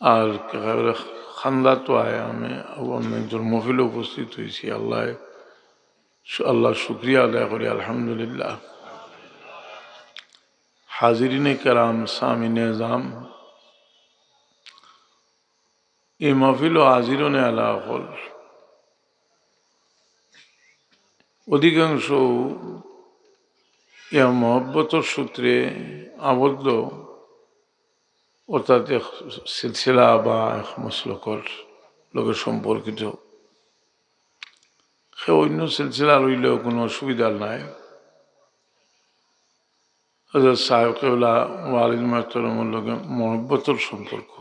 আর খান্দা তো আয় আমি একজন মহিলা উপস্থিত হয়েছি। আল্লাহ শুক্রিয়া আদায় করি, আলহামদুলিল্লাহ। হাজিরিনে কেরাম, সামিনে জাম, এই মহফিল ও হাজিরনে আলা হল অধিকাংশ ইয়া মহব্বতর সূত্রে আবদ্ধ, অর্থাৎ এক সিলসিলা বা এক মসলকর লোকের সম্পর্কিত। সে অন্য সিলসিলা রইলেও কোনো অসুবিধা নাই। হযরত সাহেব কেবলা ওয়ালিদ মাহতারমের লগে মহব্বতর সম্পর্ক,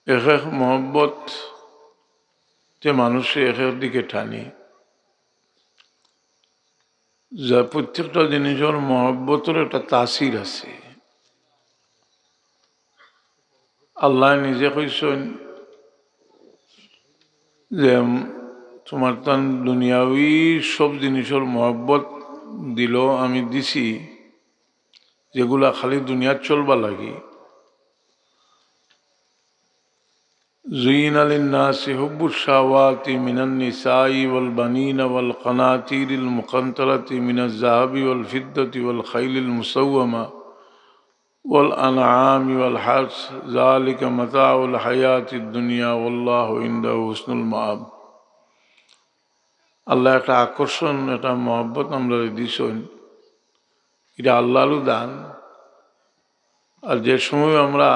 এক এক মহব্বত যে মানুষে এক এক দিকে টানি, যা প্রত্যেকটা জিনিসের মহব্বতের একটা তাসির আছে। আল্লাহ নিজে কইছেন যে তোমার তান দুনিয়াবি সব জিনিসের মহব্বত দিল আমি দিছি, যেগুলা খালি দুনিয়ার চলবা লাগি। زين للناس حب الشهوات من النساء والبنين والقناطير المقنطرة من الذهب والفضة والخيل المسومة والأنعام والحرث ذلك متاع الحياة الدنيا والله عنده حسن المآب। আল্লাহ একটা আকর্ষণ, একটা মহব্বত আমরা দিছেন, এটা আল্লাহরও দান। আর যে সময় আমরা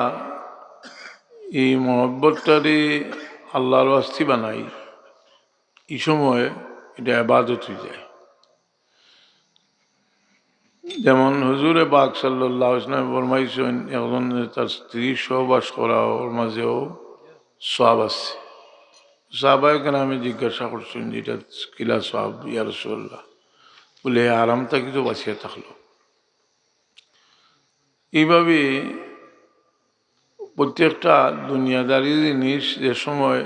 এই মহব্বতটারে আল্লাহর ওয়াস্তে বানাই, এই সময় এটা ইবাদত হয়ে যায়। যেমন হুজুরে পাক সাল্লাল্লাহু আলাইহি ওয়াসাল্লাম ফরমাইছেন, একজন তার স্ত্রী সহবাস করা ওর মাঝেও সওয়াব আছে। সাহাবায়ে কেরামে জিজ্ঞাসা করছেন, এটা কিলা সওয়াব ইয়া রাসূলুল্লাহ? বলে আরাম থাকি তো বাঁচিয়ে থাকলো। এইভাবে প্রত্যেকটা দুনিয়াদারি জিনিস যে সময়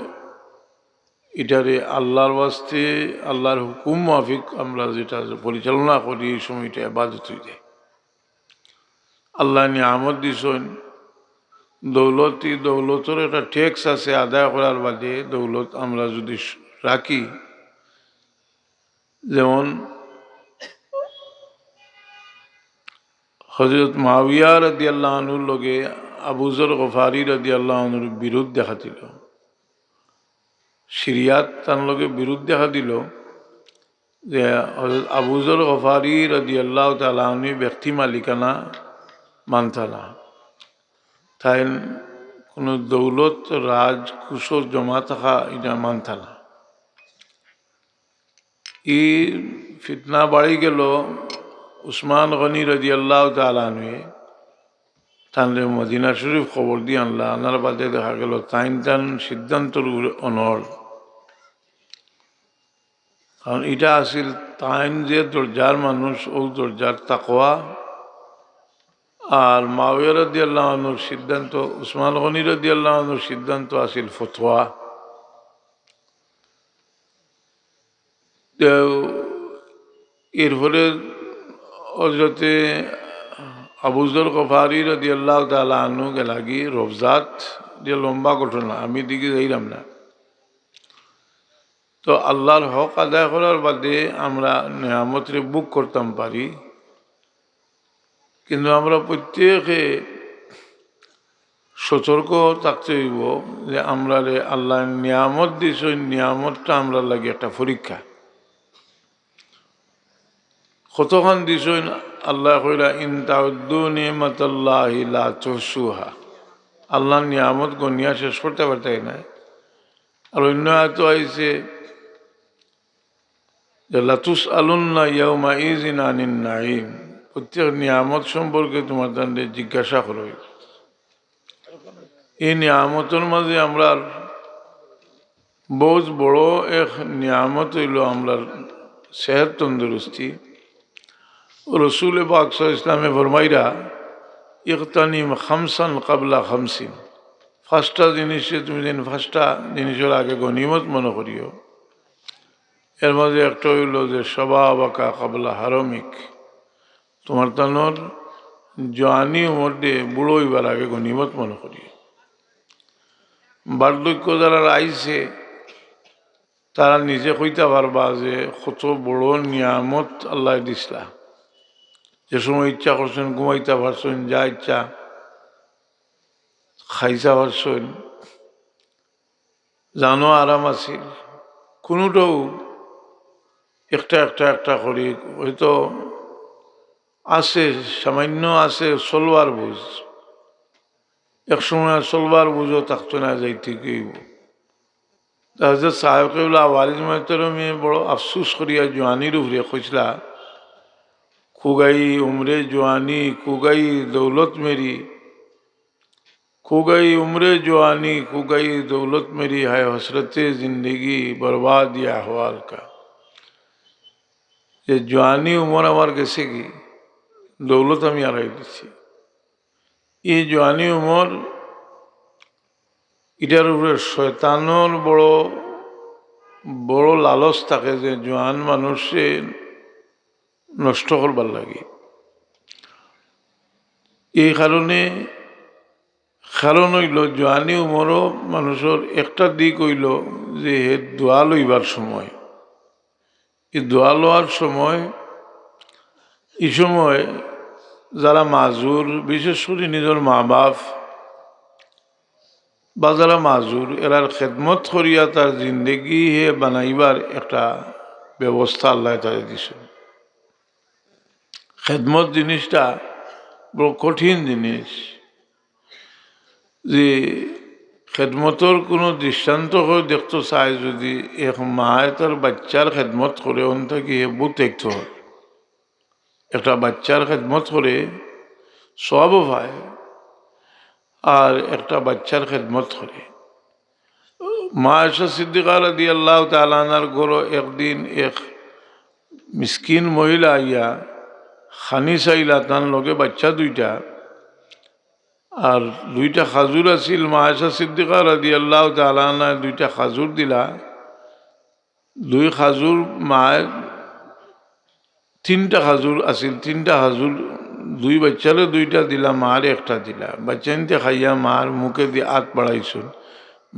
এটারে আল্লাহর ওয়াস্তে, আল্লাহর হুকুম মাফিক আমরা যেটা পরিচালনা করি, এই সময় এটা ইবাদত হয়ে যায়। আল্লাহ নিয়ামত দিছেন, দৌলতের একটা ট্যাক্স আছে আদায় করার বাদে। দৌলত আমরা যদি রাখি, যেমন হযরত মুআবিয়া রাদিয়াল্লাহু আনহুর লগে আবু যর গফারি রাদিয়াল্লাহু আনহুর বিরোধ দেখা দিল, সিরিয়াত তার লগে বিরোধ দেখা দিল যে হযরত আবু যর গফারি রাদিয়াল্লাহু তাআলা আনহু ব্যক্তি মালিকানা মানতা না, তাই কোনো দৌলত কুশর জমা থাকা এটা মানতা না। এই ফিতনা বাড়ি গেল। উসমান গনি রাদিয়াল্লাহু তাআলা আনহু তানলে মদিনা শরীফ খবর দিয়ে আনলা। আনার বাদে দেখা গেল তান সিদ্ধান্তর অনল, কারণ এটা আসিল তাইন যে দরজার মানুষ, ও দরজার তাকওয়া। আর মুআবিয়া রাদিয়াল্লাহু আনহুর সিদ্ধান্ত, উসমান গনি রাদিয়াল্লাহু আনহুর সিদ্ধান্ত আসিল ফতোয়া। এরপরে হযরতে আবু যর গফারি রাদিয়াল্লাহু তাআলা আনহু গেলাগি রওজাত, যে লম্বা ঘটনা, আমি দিকে যাইলাম না। তো আল্লাহর হক আদায় করার বাদে আমরা নিয়ামতরে বুক করতাম পারি, কিন্তু আমরা প্রত্যেকে সতর্ক থাকতে হইব যে আমরা আল্লাহ নিয়ামত দিছে, নিয়ামতটা আমরা লাগে একটা পরীক্ষা। কতক্ষণ দিছেন আল্লাহ কইলা, ইন তাউদ্দু নিমাতাল্লাহি লা তুহসুহা। আল্লাহর নিয়ামত গনিয়া শেষ করতে পারতে না। আর অন্য আয়াত আইছে যে লা তুসআলুন্না ইয়াউমা ইযিন আনিন নাঈম। প্রত্যেক নিয়ামত সম্পর্কে তোমার তান্ডে জিজ্ঞাসা করো। এই নিয়ামতের মাঝে আমরা বহুত বড় এক নিয়ামত হইল আমরা সেহত তন্দুরুস্তি। রসুল পাক সাল্লাল্লাহু আলাইহি ওয়াসাল্লামে ফরমাইরা, ইগতানিম খামসান কাবলা খামসিন। পাঁচটা জিনিসে তুমি যেন পাঁচটা জিনিসের আগে গনিমত মনে করিও। এর মাঝে একটা হইল যে সবাবাকা কাবলা হারমিক, তোমার তানোর জোয়ানি মধ্যে বুড়ো হইবার আগে গনিমত মনে করি। বার্ধক্য যারা আইছে তারা নিজে কইতে পারবা যে কত বড় নিয়ামত আল্লাহ দিসলা। যে সময় ইচ্ছা করছেন ঘুমাইতে পারছেন, যা ইচ্ছা খাইতে পারছেন, জানো আরাম আছিল। কোনোটাও একটা একটা একটা করি হয়তো আছে, সামান্য আছে চলবার বুঝ, এক সময় চলবার বুঝও থাকতো না, যাইতে গইব। তাহলে সাহেবকেবলা ওয়ারিজ মেয়ে বড় আফসুস করিয়া জোয়ানির উপরে কইসলা, খুগাই উমরে জোয়ানি খুগাই দৌলত মেরি, খুগাই उम्र जवानी खुगाई दौलत मेरी है हसरत जिंदगी बर्बाद या अहवाल का। ये जवानी उम्र আমার গেছে কি, দৌলত আমি হারাই দিচ্ছি। এই জওয়ানি উমর এটার উপরে শয়তানোর বড় বড় লালচ থাকে যে জোয়ান মানুষে নষ্ট করবার লাগে। এই কারণে হইল জোয়ানি উমরও মানুষের একটা দিক হইল যে দোয়া লইবার সময়, এই দোয়া লওয়ার সময় এই সময় যারা মাজুর, বিশেষ করে নিজের মা বাপ বা যারা মাজুর, এরার খেদমত করিয়া তার জিন্দগি হে বানাইবার একটা ব্যবস্থা আল্লাহ তাদের দিছে। খেদমত জিনিসটা বড় কঠিন জিনিস। যে খেদমতর কোনো দৃষ্টান্ত করে দেখতে চায়, যদি এক মায় তার বাচ্চার খেদমত করে অন থেকে বুক দেখতে হয়, একটা বাচ্চার খেদমত করে সবও পায়, আর একটা বাচ্চার খেদমত করে। মা আয়েশা সিদ্দিকা রাদিয়াল্লাহু তাআলা আনহার ঘরে একদিন এক মিসকিন মহিলা আইয়া খানি চাইলা, তার লগে বাচ্চা দুইটা, আর দুইটা খাজুর আছিল। মা আয়েশা সিদ্দিকা রাদিয়াল্লাহু তাআলা আনহা দুইটা খাজুর দিলা। দুই খাজুর মায়ের, তিনটা খাজুর আছিল, তিনটা খাজুর দুই বাচ্চারে দুইটা দিলা, মার একটা দিলা। বাচ্চা নিতে খাইয়া মার মুখে দিয়ে হাত বাড়াইছুন,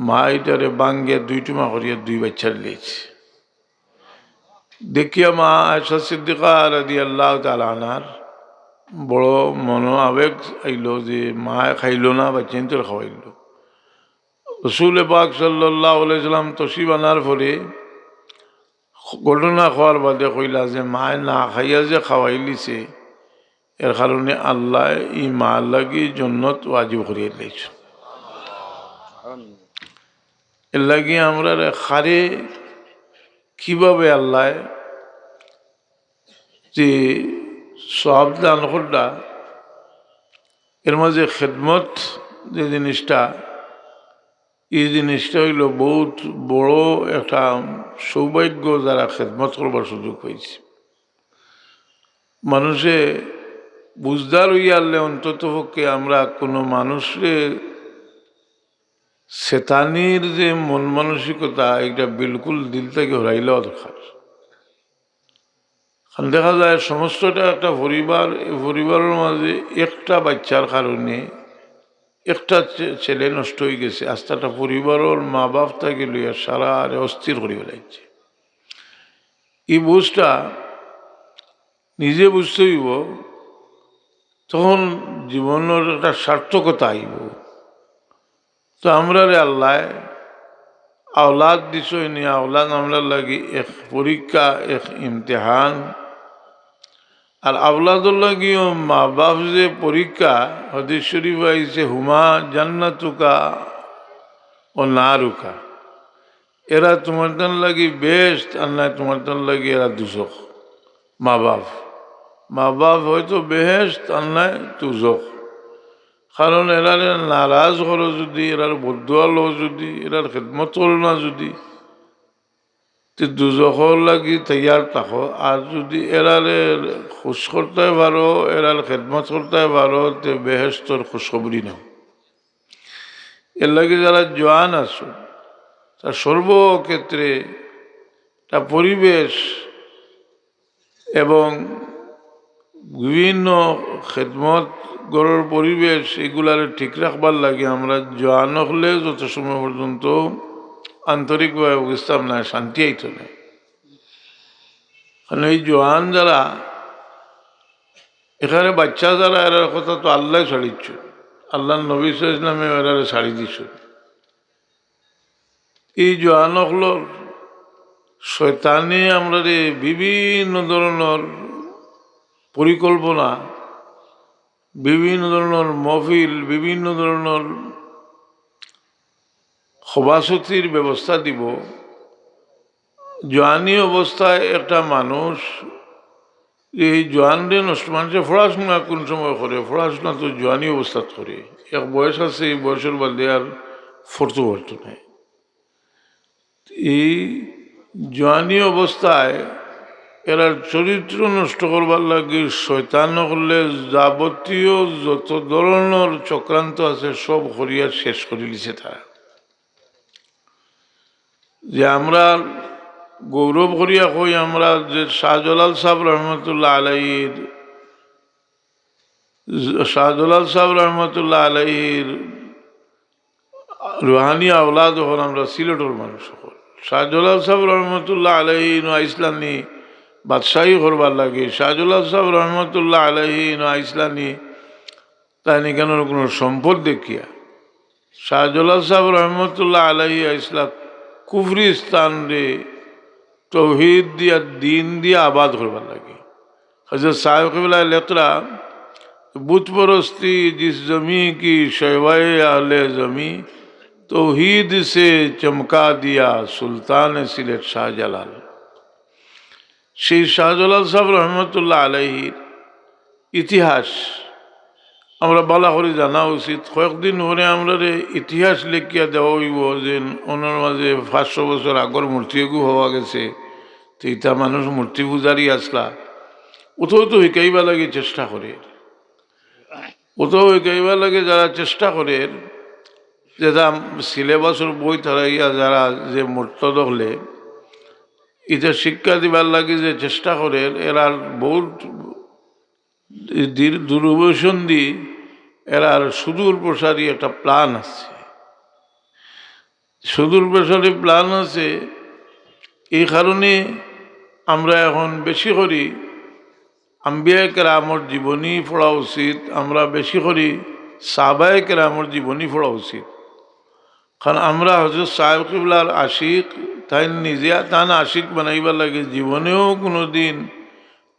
মা এটারে বাঙ্গিয়া দুই টুমা করিয়া দুই বাচ্চার লিয়েছে। দেখিয়া মা আয়েশা সিদ্দিকা রাদিয়াল্লাহু তাআলা আনহার বড় আবেগ আইল যে মা খাইল না, বাচ্চা নিতে খাওয়াইল। রাসূল পাক সাল্লাল্লাহু আলাইহি সাল্লাম তশরিফ আনার পরে ঘটনা খাওয়ার বাদে কইলা যে মায় না খাইয়া যে খাওয়াই লিছে, এর কারণে আল্লাহ ই মা লাগি জন্নত ওয়াজিব করিয়ে দিয়েছ। এর লাগি আমরা খারে কিভাবে আল্লাহ যে সব দান করলা, এর মাঝে খেদমত যে জিনিসটা, এই জিনিসটা হইল বহুত বড় একটা সৌভাগ্য যারা খেদমত করবার সুযোগ পাইছে। মানুষে বুঝদার হইয়া আনলে অন্তত পক্ষে আমরা কোনো মানুষে শেতানির যে মন মানসিকতা, এটা বিলকুল দিল থেকে হরাইলেও দরকার। দেখা যায় সমস্তটা একটা পরিবার, এই পরিবারের মাঝে একটা বাচ্চার কারণে একটা ছেলে নষ্ট হয়ে গেছে, আস্তাটা পরিবারের মা বাপ থেকে লইয়া সারা অস্থির করে ফেলাইছে। এই বুঝটা নিজে বুঝতে হইব, তখন জীবনের একটা সার্থকতা আইব। তো আমরা আল্লাহ আওলাদ দিছই নি, আওলাদ আমরা লাগি এক পরীক্ষা, এক ইমতিহান। আর আওলাদুর লাগিও মা বাপ যে পরীক্ষা, হাদিস শরীফ আইছে হুমা জান্নাতুকা ও নারুকা, এরা তোমার তান লাগি বেস্ট, আর নাই তোমার তান লাগি এরা দুজক। মা বাপ হয়তো বেহেস্ট, আর নাই দুজক। কারণ এরার নারাজ করো যদি, এরার বদুয়া লো যদি, এরার খেদমত করো না যদি, দুজকর লাগি তৈয়ার থাকো। আর যদি এরারে খুশ করতে পারো, এরার খেদমত করতে পারো, তে বেহেস্তর খুশখবরি নাও। এর লাগে যারা জওয়ান আছো, তার সর্বক্ষেত্রে তা পরিবেশ এবং বিভিন্ন খেদমত গড়ের পরিবেশ এগুলার ঠিক রাখবার লাগে আমরা জোয়ান হলে যত সময় পর্যন্ত আন্তরিকভাবে বুঝতাম না শান্তি আইতো না। কারণ এই জোয়ান যারা এখানে বাচ্চা যারা এর কথা তো আল্লাহ ছাড়িচ্ছ, আল্লাহ নবী ইসলামে এরা ছাড়ি দিছ। এই জোয়ান হলোর শয়তানে আমরা বিভিন্ন ধরনের পরিকল্পনা, বিভিন্ন ধরনের মহফিল, বিভিন্ন ধরনের সভাসতির ব্যবস্থা দিব। জোয়ানি অবস্থায় একটা মানুষ এই জোয়ানরে নষ্ট, মানুষের পড়াশোনা কোন সময় করে? পড়াশোনা তো জোয়ানি অবস্থা করে। এক বয়স আছে, এই বয়সের বাদে আর ফরতে পারত না। এই জোয়ানি অবস্থায় এরা চরিত্র নষ্ট করবার লাগে শয়তান করলে যাবতীয় যত ধরনের চক্রান্ত আছে সব করিয়া শেষ করে দিছে তারা। যে আমরা গৌরব করিয়া কই আমরা যে শাহজালাল সাহেব রহমতুল্লাহ আলাইহির, শাহজালাল সাহেব রহমতুল্লাহ আলাইহির রুহানি আওলাদ হন আমরা সিলেটের মানুষ হল। শাহজালাল সাহেব রহমতুল্লাহ আলাইহি ইসলামী বাদশাহী করবার লাগে। শাহজালাল সাহেব রহমতুল্লাহ আলাইহি ইসলামী তাই কেন কোনো সম্পদ দেখিয়া শাহজালাল সাহেব রহমতুল্লাহ আলাইহি ইসলাম কুফরি স্থান রে তৌহিদ দিয়া দিন দিয়া আবাদ করবার লাগে। হযরত সাহেব কিবলা লেখরা বুত পরস্তি জিস জমি কি শৈবায়ে আহলে জমি तौहीद से चमका दिया सुल्तान सिलेट शाहजालाल। সেই শাহজালাল সাহেব রহমতুল্লাহ আলাইহির ইতিহাস আমরা বালা করে জানা উচিত। কয়েকদিন পরে আমরা ইতিহাস লেখিয়া দেওয়া হইব যে ওনার মাঝে 500 বছর আগর মূর্তিগু হওয়া গেছে, তো ইটা মানুষ মূর্তি পূজারি আসলা। ওতেও তো শিকাইবা লাগে চেষ্টা করে, ওতেও শিকাইবা লাগে যারা চেষ্টা করে, যেটা সিলেবাসের বই তারাইয়া যারা যে মূর্ত হলে এটা শিক্ষা দিবার লাগে যে চেষ্টা করে। এরার বহুত দূরবসন্ধি, এরার সুদূর প্রসারী একটা প্ল্যান আছে, সুদূর প্রসারী প্ল্যান আছে। এই কারণে আমরা এখন বেশি করি আম্বিয়া কেরামর জীবনী পড়া উচিত, আমরা বেশি করি সাহাবায়ে কেরামর জীবনী পড়া উচিত। কারণ আমরা হযরত সাহেব কিবলার আশিক, তাই নিজে তান আশিক বানাইবার লাগে। জীবনেও কোনো দিন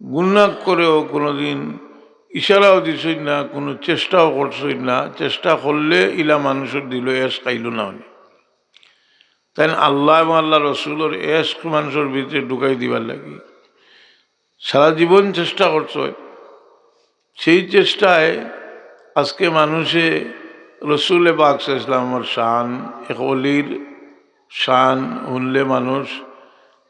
গুনাহ করেও কোনো দিন ইশারাও দিছই না, কোনো চেষ্টাও করছই না। চেষ্টা করলে ইলা মানুষের দিল এস খাইল না। তাই আল্লাহ এবং আল্লাহ রসুলের এশক মানুষের ভিতরে ঢুকাই দিবার লাগে সারা জীবন চেষ্টা করছ। সেই চেষ্টায় আজকে মানুষে রসুল পাক ইসলামের শান, এক অলির শান শুনলে মানুষ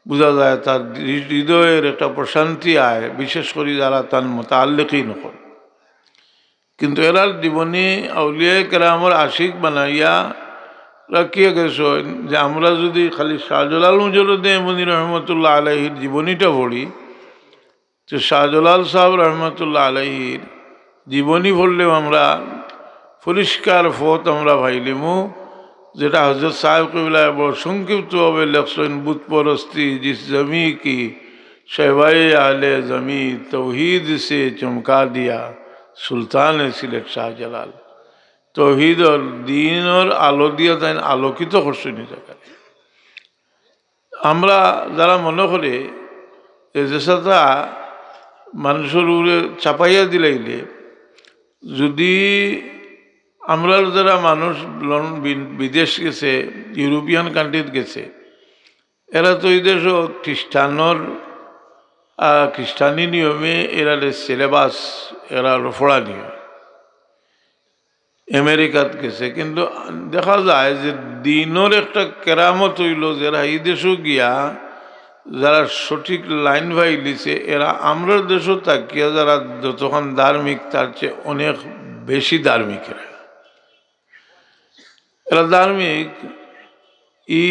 বোঝা যায় তার হৃদয়ের একটা প্রশান্তি আয়, বিশেষ করে যারা তার মোতাল্লিকই নকল। কিন্তু এরার জীবনী আউলিয়া কেরামর আশিক বানাইয়া রাখিয়া গেছেন যে আমরা যদি খালি শাহজালাল মুজরুদ্দিন এমনি রহমতুল্লাহ আলাইহির জীবনীটা পড়ি, তো শাহজালাল সাহেব রহমতুল্লাহ আলাইহির জীবনী পড়লেও আমরা পরিষ্কার পথ আমরা ভাইলিমু, যেটা হযরত সাহেব কিবলা বড় সংক্ষিপ্তভাবে লেখছেন। বুত পরস্তি জিস জমি কি শহবায়ে আহলে জমি তৌহিদ সে চমকা দিয়া সুলতান সিলেট শাহজালাল। তৌহিদর দিনর আলো দিয়া তাই আলোকিত করছেন জায়গায়। আমরা যারা মনে করে যেটা মানুষের উপরে চাপাইয়া দিলাইলে, যদি আমরা যারা মানুষ বিদেশ গেছে, ইউরোপিয়ান কান্ট্রিত গেছে, এরা তো এই দেশ খ্রিস্টানি নিয়মে এরা সিলেবাস এরা পড়া নিয়ম। আমেরিকাত গেছে, কিন্তু দেখা যায় যে দিনের একটা কেরামত হইল যারা এই দেশও গিয়া যারা সঠিক লাইন ভাইলিছে, এরা আমরা দেশও তাকিয়া যারা যতক্ষণ ধার্মিক তার চেয়ে অনেক বেশি ধার্মিক। এরা ধার্মিক ই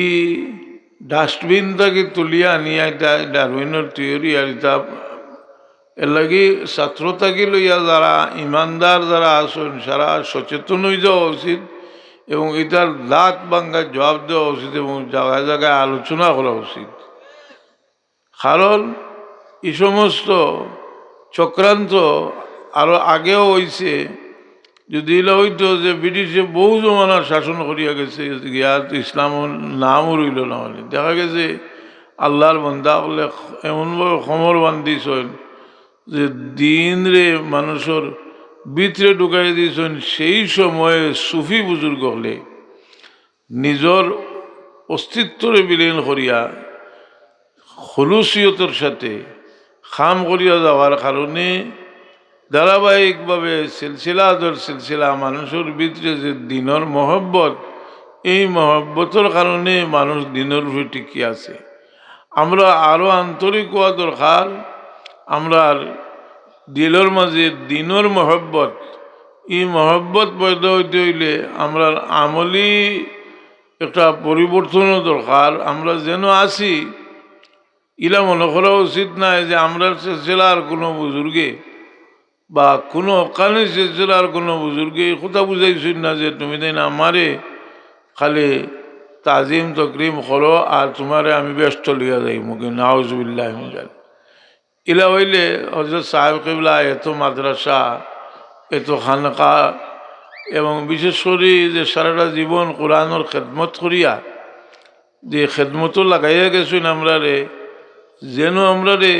ডাস্টবিন থেকে তুলিয়া নিয়ে এটা ডারউইনের থিওরি আর এটা এর লাগি ছাত্র থাকি লইয়া যারা ইমানদার যারা আসুন সারা সচেতন হয়ে যাওয়া উচিত এবং এটার দাঁত ভাঙ্গার জবাব দেওয়া উচিত এবং জায়গায় জায়গায় আলোচনা করা উচিত। কারণ এই সমস্ত চক্রান্ত আরো আগেও হয়েছে। যদি এলা হইতো যে ব্রিটিশে বহু জমানার শাসন করিয়া গেছে, গিয়াত ইসলাম নামও রইল না, মানে দেখা গেছে আল্লাহর বন্দা বলে এমনভাবে খমর বান্ধিছেন যে দিন রে মানুষের ভিতরে ঢুকাই দিয়েছেন। সেই সময়ে সুফি বুজুর্গ হলে নিজের অস্তিত্বরে বিলীন করিয়া খলুসিয়তের সাথে খাম করিয়া যাওয়ার কারণে ধারাবাহিকভাবে সিলসিলা মানুষের ভিতরে যে দিনের মহব্বত, এই মহব্বতের কারণে মানুষ দিনের উপরে টিকে আছে। আমরা আরো আন্তরিক হওয়া দরকার। আমরা দিলের মাঝে দিনের মহব্বত, এই মহব্বত পয়দা হইতে হইলে আমরা আমলি একটা পরিবর্তনও দরকার। আমরা যেন আছি ইলা মনে করা উচিত নয় যে আমরা সিলসিলার কোনো বুজুর্গে বা কোনো অকালে সিলসিলার কোনো বুজুর্গে কথা বুঝাইছি না যে তুমি তাই না আমারে খালি তাজিম তকরিম করো আর তোমারে আমি ব্যস্ত লিয়া যাই মুখে নাউজুবিল্লাহ মিনাল। ইলা হইলে হযরত সাহেব কিবলা এত মাদ্রাসা, এত খানকা এবং বিশেষ করে যে সারাটা জীবন কোরআনের খেদমত করিয়া যে খেদমতও লাগাইয়া গেছেন আমরা রে, যেন আমরা রে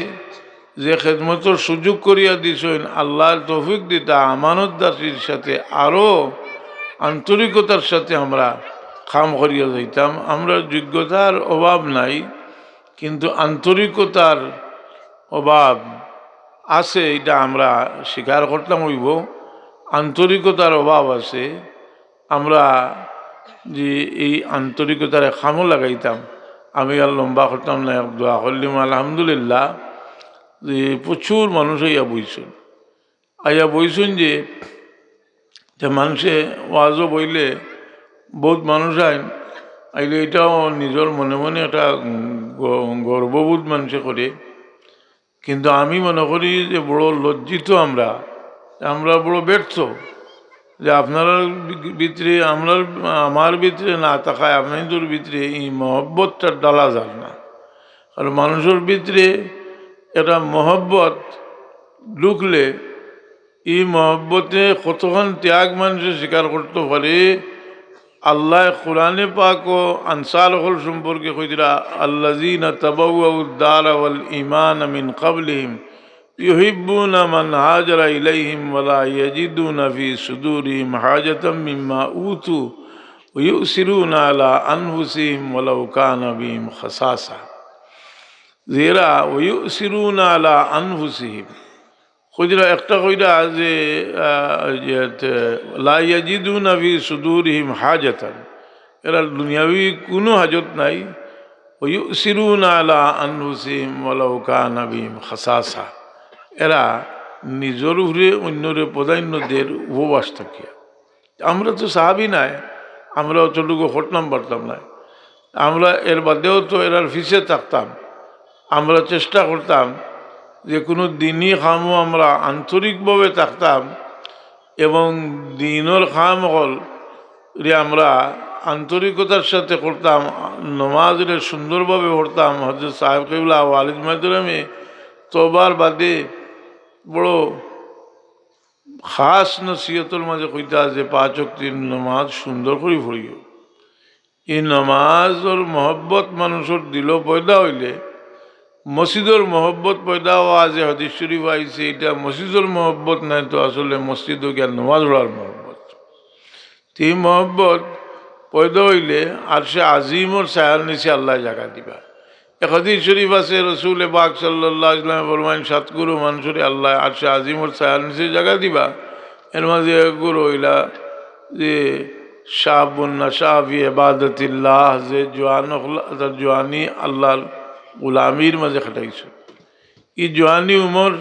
যে খেদমতর সুযোগ করিয়া দিছেন আল্লাহর তৌফিক দিতা আমানতদারির সাথে আরো আন্তরিকতার সাথে আমরা কাম করিয়া যাইতাম। আমরা যোগ্যতার অভাব নাই, কিন্তু আন্তরিকতার অভাব আছে, এটা আমরা স্বীকার করতাম হইব। আন্তরিকতার অভাব আছে। আমরা যে এই আন্তরিকতার খামও লাগাইতাম। আমি আর লম্বা করতাম না, দোয়া করলিম আলহামদুলিল্লাহ যে প্রচুর মানুষ আইয়া বইছেন যে মানুষে ওয়াজও বইলে বহুত মানুষ আইলে এটাও নিজের মনে মনে একটা গর্ববোধ মানুষে করে। কিন্তু আমি মনে করি যে বড় লজ্জিত আমরা বড় ব্যর্থ যে আপনার ভিতরে আমার ভিতরে না তাকায় আপনাদের ভিতরে এই মহব্বতটা ডালা যায় না। আর মানুষের ভিতরে এটা মহব্বত ঢুকলে এই মহব্বতে কতক্ষণ ত্যাগ মানুষে স্বীকার করতে পারে। আল্লাহ কোরআনে পাক ও আনসার হল সম্পর্কে কইরা আল্লাযীনা তাবাওয়াউদ দারা ওয়াল ঈমান মিন ক্বাবলিহিম ইউহিব্বুনা মান হাজারা ইলাইহিম ওয়া লা ইয়াজিদুনা ফি সুদুরিহিম হাজাতাম মিম্মা উতু ওয়া ইউসিরুনা আলা আনফুসিহিম ওয়ালাউ কানা বিহিম খাসাসা। যেরা ওয়া ইউসিরুনা আলা আনফুসিহিম কইরা একটা কইরা যে লা ইয়াজিদুনা ফি সুদুরিহিম হাজাতান, এরা দুনিয়াবি কোনো হাজত নাই। ওয়া ইউসিরুনা আলা আনফুসিহিম ওয়ালাউ কানা বিহিম খাসাসা, এরা নিজের উপরে অন্যরে প্রাধান্যদের উপবাস থাকিয়া। আমরা তো সাহাবি নাই, আমরা অতটুকু হটলাম পারতাম না। আমরা এর বাদেও তো এরার ফিসে থাকতাম। আমরা চেষ্টা করতাম যে কোনো দিনই খামও আমরা আন্তরিকভাবে থাকতাম এবং দিনের খাম হল রে আমরা আন্তরিকতার সাথে করতাম। নমাজরে সুন্দরভাবে পড়তাম। হযরত সাহেব কিবলা ওয়ালিদ মাদুরামে তোবার বাদে বড় খাস নসিহতের মাঝে কইতা যে 5 ওয়াক্তের নমাজ সুন্দর করে পড়িও। এই নমাজের মহব্বত মানুষের দিল পয়দা হইলে মসজিদের মহব্বত পয়দা হওয়া যে হাদিস শরীফ আইছে, এটা মসজিদের মহব্বত নাই তো আসলে মসজিদ গিয়া নমাজ পড়ার মহব্বত। এই মহব্বত পয়দা হইলে আর সে আজিমর ছায়ার নিচে আল্লাহ জায়গা দিবা। এক হাদিস শরীফ আছে রসুল পাক সাল্লাল্লাহু আলাইহি ওয়াসাল্লাম ফরমায়েন 7 গুরু মানুষরে আল্লাহ আর সে আজিমর ছায়ার নিচে জায়গা দিবা। এর মাঝে এক গুরু হইলা যে শাবুন নাশা ফি ইবাদাতিল্লাহ, যে জওয়ানি আল্লাহর গুলামির মাঝে খাটাইছে। এই জওয়ানি উমর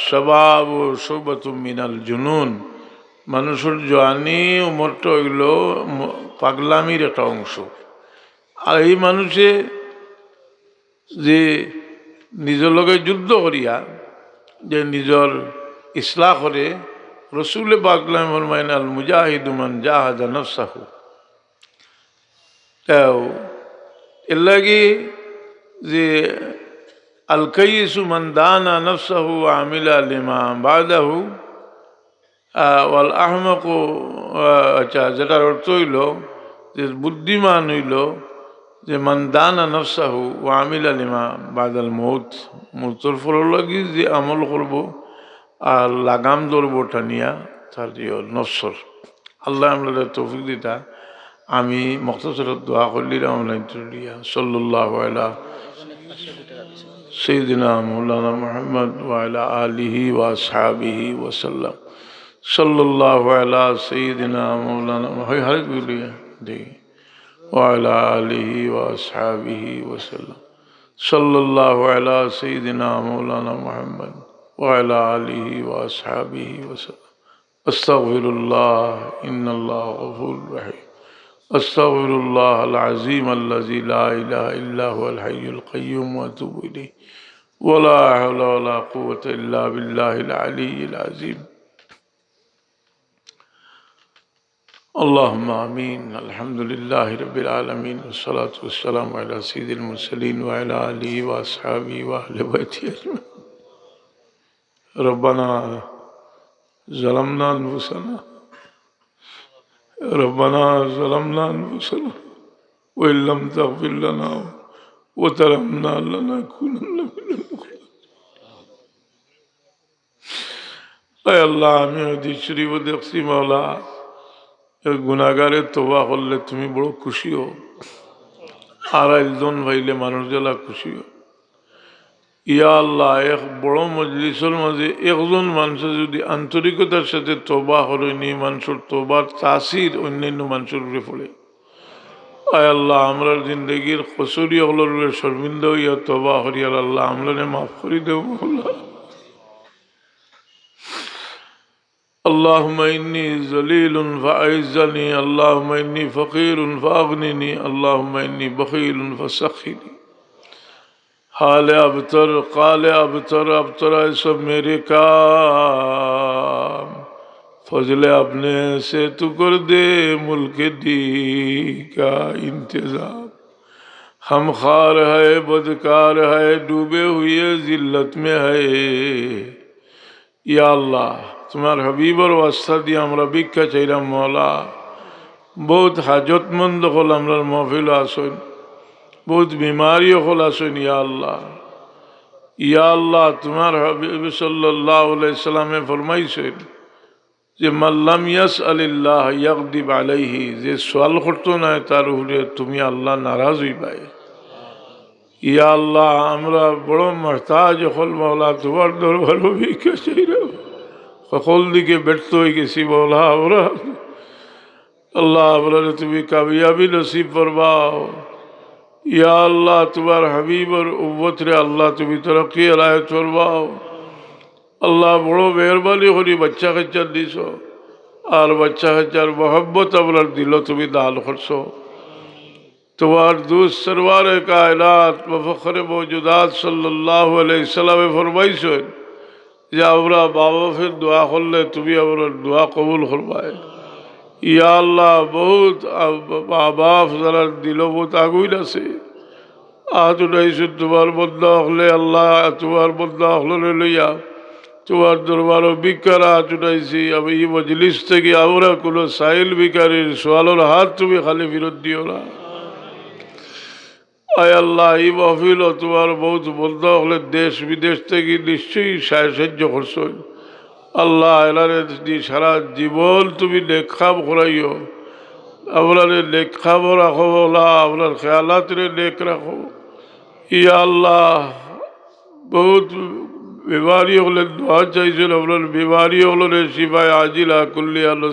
শাবাব ও শুবাতুম মিনাল জুনুন, মানুষের জওয়ানি উমরটা হইল পাগলামির একটা অংশ। আর এই মানুষে যে নিজের লগে যুদ্ধ করিয়া যে নিজের ইসলাহ করে রসুল পাকলাম ফরমাইন আল মুজাহিদু মান জাহাদা নফসাহু। তাও এর লাগি যে আল কাইয়িসু মান দানা নফসাহু ওয়া আমিলা লিমা বাদাহু ওয়াল আহমাকু, আচ্ছা, যেটার অর্থ হইল যে বুদ্ধিমান হইল যে মান দানা নফসাহু ওয়া আমিলা লিমা বাদাল মৌত, মৌতর ফল লাগি যে আমল করব আর লাগাম ধরবো টানিয়া তার নফসর। আল্লাহ আমরা তৌফিক দিতা। আমি মখতাসরত দোয়া করলিলাম সাল্লাল্লাহু আলা সাইয়্যিদিনা মাওলানা মুহাম্মদ ওয়া আলা আলিহি ওয়া আসহাবিহি ওয়া সাল্লাম। সাল্লাল্লাহু আলা সাইয়্যিদিনা মাওলানা হরে গুলিয়া দে ওয়া আলা আলিহি ওয়া আসহাবিহি ওয়া সাল্লাম। সাল্লাল্লাহু আলা সাইয়্যিদিনা মাওলানা মুহাম্মদ ওয়া আলা আলিহি ওয়া আসহাবিহি ওয়া সাল্লাম। আস্তাগফিরুল্লাহ ইন্নাল্লাহ গফুরুর রহিম। আস্তাগফিরুল্লাহ আল আযীম আল্লাযী লা ইলাহা ইল্লা হুয়াল হাইয়ুল কাইয়্যুম ওয়া আতুবু ইলাইহি ওয়া লা হাওলা ওয়া লা কুওয়াতা ইল্লা বিল্লাহিল আলিয়্যিল আযীম। اللهم آمين. الحمد لله رب العالمين والصلاة والسلام على سيد المرسلين وعلى آله وأصحابه وأهل بيته أجمعين. ربنا ظلمنا أنفسنا وإن لم تغفر لنا وترحمنا لنكونن من المخلصين. أي الله আমি হাদিস শরীফ দেখছি মাওলা গুনাহগারের তওবা করলে তুমি বড় খুশি হও, আর একজন ভাইলে মানুষ জ্বালা খুশি হও। ইয়া আল্লাহ, এক বড় মজলিসের মাঝে একজন মানুষের যদি আন্তরিকতার সাথে তওবা করেনি, মানুষের তওবার তাসির অন্যান্য মানুষের উপরে পড়ে। আয় আল্লাহ, আমরা জিন্দগির কসুরি হলোর শর্মিন্দা হইয়া তওবা করিয়ার আল্লাহ আমরা মাফ করে দেব। اللهم إني ذليل فأعزني، اللهم إني فقير فأغنني، اللهم إني بخيل فسخني. حال ابتر قال ابتر ابتر سب میرے کام، فضل اپنے سے تو کر دے ملک دی کا انتظام. ہم خوار ہے بدکار ہے ڈوبے ہوئے ذلت میں ہے. یا اللہ তোমার হাবিবর ওয়াস্তা দিয়ে আমরা ভিক্ষা চাইলাম মওলা। বহুত হাজতমন্দ হল আমরা মহফিল আসেন, বহুত বিমারিও হল আসেন। ইয়া আল্লাহ, ইয়া আল্লাহ, তোমার হাবিব সাল্লাল্লাহু আলাইহি সাল্লামে ফরমাইছেন যে মাল্লাম ইয়াসআলিল্লাহ ইয়াগদিব আলাইহি, যে সওয়াল করতো না তার উপরে তুমি আল্লাহ নারাজ হইবাই। ইয়া আল্লাহ, আমরা বড় মুহতাজ হল মওলা, তোমার দরবারে ভিক্ষা চাইলাম, সকল দিকে ব্যর্থ হয়ে গেছি মওলা। আমরা আল্লাহ আমরা তুমি কামিয়াবি নসিব ফরমাও। ইয়া আল্লাহ, তোমার হাবিবর উম্মত রে আল্লাহ তুমি তরক্কি আলায়াত ফরমাও। আল্লাহ বড় মেহরবানি করি বাচ্চা কাচ্চা দিছ, আর বাচ্চা কাচ্চার মোহাম্মত আপনার দিল তুমি দান করছো। তোমার দুস সরওয়ার কায়নাত ফখরে মওজুদাত সাল্লাল্লাহু আলাইহি সাল্লামে ফরমাইছেন যে আমরা বাবা ফের দোয়া করলে তুমি আমরা দোয়া কবুল করবায়। ইয়া আল্লাহ, বহুত মা বাপ যারা দিল বহুত আগুন আছে, আজ উঠাইছো তোমার বন্ধ হলে আল্লাহ, তোমার বন্ধ হলে লইয়া তোমার দরবার ভিক্ষার হাত উঠাইছি। আমি এই মজলিস থেকে আমরা কোনো সাইল ভিকারির সোয়ালোর হাত তুমি খালি ফেরত দিও না। আয় আল্লাহ, এই মহফিল তোমার বহুত বন্ধ হলে দেশ বিদেশ থেকে নিশ্চয়ই সাহায্য করছো। আল্লাহ এলারে সারা জীবন তুমি লেখাব করাইও, আপনার লেখাব রাখো বলা, আপনার খেয়ালাত রে লেখ রাখো। ইয়া আল্লাহ, বহুত বিমারি হলে দোয়া চাইছেন, আপনার বিমারি হলো রে শিফায় আজিলা কুল্লি আলো